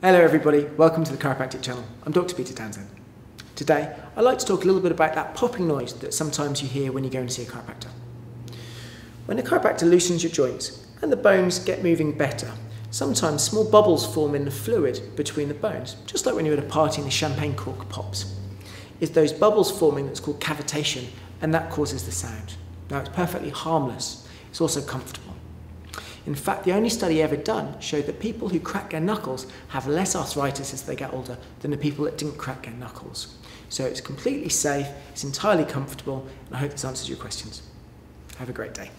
Hello everybody, welcome to the Chiropractic channel. I'm Dr. Peter Townsend. Today, I'd like to talk a little bit about that popping noise that sometimes you hear when you go and see a chiropractor. When a chiropractor loosens your joints and the bones get moving better, sometimes small bubbles form in the fluid between the bones, just like when you're at a party and the champagne cork pops. It's those bubbles forming that's called cavitation, and that causes the sound. Now, it's perfectly harmless. It's also comfortable. In fact, the only study ever done showed that people who crack their knuckles have less arthritis as they get older than the people that didn't crack their knuckles. So it's completely safe, it's entirely comfortable, and I hope this answers your questions. Have a great day.